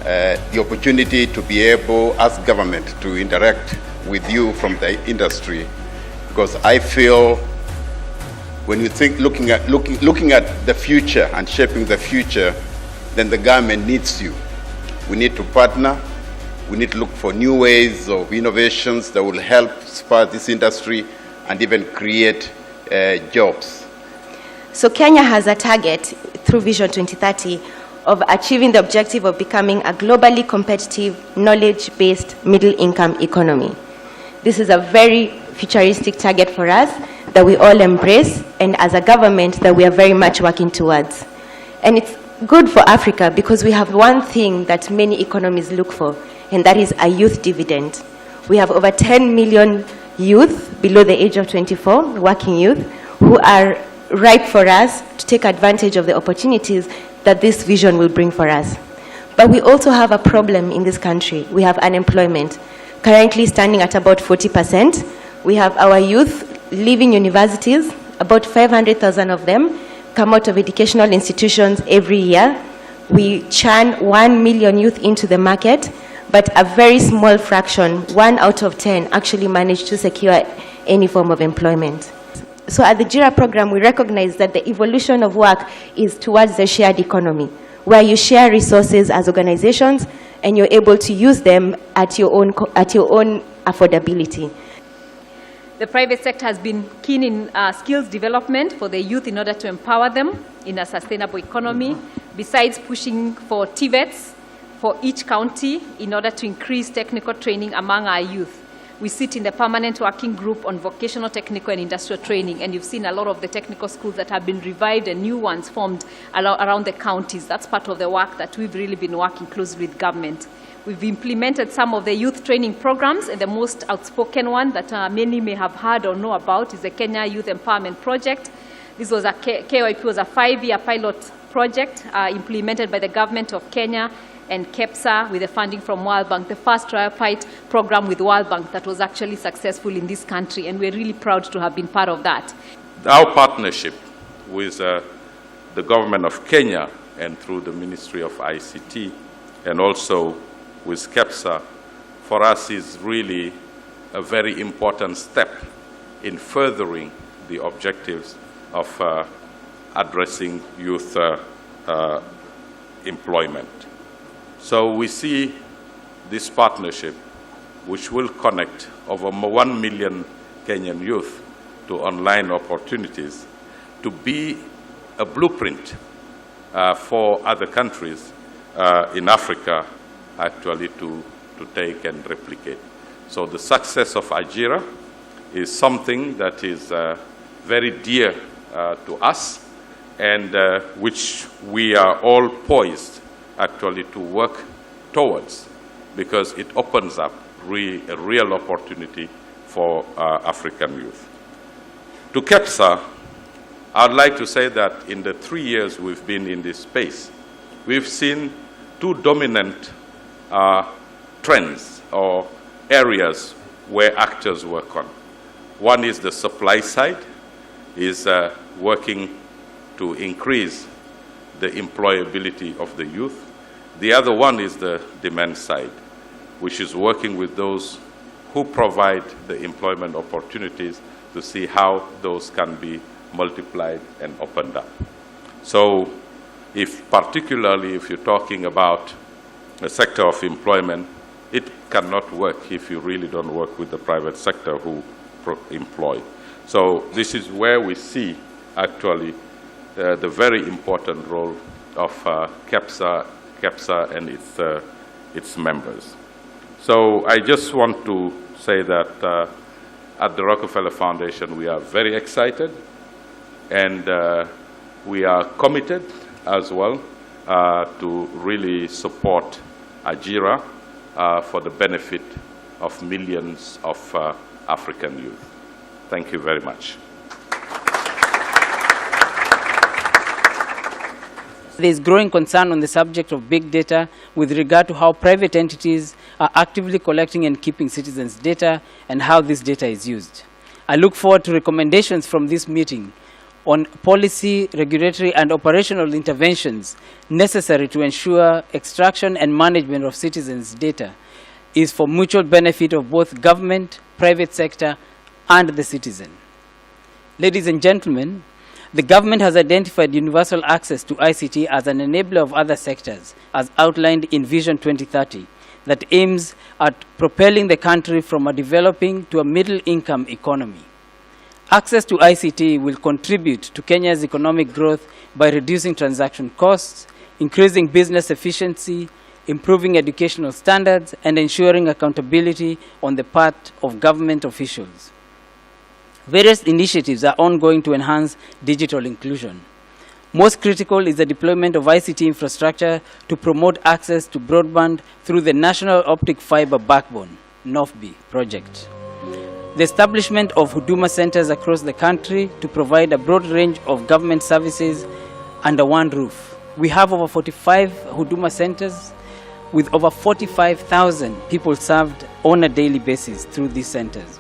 the opportunity to be able, as government, to interact with you from the industry, because I feel when you think looking at the future and shaping the future, then the government needs you. We need to partner. We need to look for new ways of innovations that will help spur this industry and even create jobs. So Kenya has a target through Vision 2030 of achieving the objective of becoming a globally competitive, knowledge-based, middle-income economy. This is a very futuristic target for us that we all embrace, and as a government that we are very much working towards. And it's good for Africa because we have one thing that many economies look for, and that is a youth dividend. We have over 10 million youth below the age of 24, working youth, who are ripe for us to take advantage of the opportunities that this vision will bring for us. But we also have a problem in this country. We have unemployment, currently standing at about 40%. We have our youth leaving universities, about 500,000 of them come out of educational institutions every year. We churn 1 million youth into the market, but a very small fraction, 1 out of 10, actually manage to secure any form of employment. So at the JIRA program, we recognize that the evolution of work is towards the shared economy, where you share resources as organizations and you're able to use them at your own affordability. The private sector has been keen in skills development for the youth in order to empower them in a sustainable economy, besides pushing for TVETs for each county in order to increase technical training among our youth. We sit in the permanent working group on vocational, technical and industrial training, and you've seen a lot of the technical schools that have been revived and new ones formed around the counties. That's part of the work that we've really been working closely with government. We've implemented some of the youth training programs, and the most outspoken one that many may have heard or know about is the Kenya Youth Empowerment Project. This was KYP was a 5-year pilot project implemented by the government of Kenya and KEPSA with the funding from World Bank, the first tripartite program with World Bank that was actually successful in this country, and we're really proud to have been part of that. Our partnership with the government of Kenya and through the Ministry of ICT and also with KEPSA, for us is really a very important step in furthering the objectives of addressing youth employment. So we see this partnership, which will connect over 1 million Kenyan youth to online opportunities, to be a blueprint for other countries in Africa actually to take and replicate. So the success of AJIRA is something that is very dear to us, and which we are all poised actually to work towards, because it opens up a real opportunity for African youth. To KEPSA, I'd like to say that in the 3 years we've been in this space, we've seen two dominant trends or areas where actors work on. One is the supply side, is working to increase the employability of the youth. The other one is the demand side, which is working with those who provide the employment opportunities to see how those can be multiplied and opened up. So particularly if you're talking about the sector of employment, it cannot work if you really don't work with the private sector who employ. So this is where we see actually the very important role of KEPSA and its members. So I just want to say that at the Rockefeller Foundation we are very excited, and we are committed as well to really support AJIRA for the benefit of millions of African youth. Thank you very much. There is growing concern on the subject of big data with regard to how private entities are actively collecting and keeping citizens' data and how this data is used. I look forward to recommendations from this meeting on policy, regulatory, and operational interventions necessary to ensure extraction and management of citizens' data is for mutual benefit of both government, private sector, and the citizen. Ladies and gentlemen, the government has identified universal access to ICT as an enabler of other sectors, as outlined in Vision 2030, that aims at propelling the country from a developing to a middle-income economy. Access to ICT will contribute to Kenya's economic growth by reducing transaction costs, increasing business efficiency, improving educational standards, and ensuring accountability on the part of government officials. Various initiatives are ongoing to enhance digital inclusion. Most critical is the deployment of ICT infrastructure to promote access to broadband through the National Optic Fiber Backbone, NOFB project. The establishment of Huduma centers across the country to provide a broad range of government services under one roof. We have over 45 Huduma centers with over 45,000 people served on a daily basis through these centers.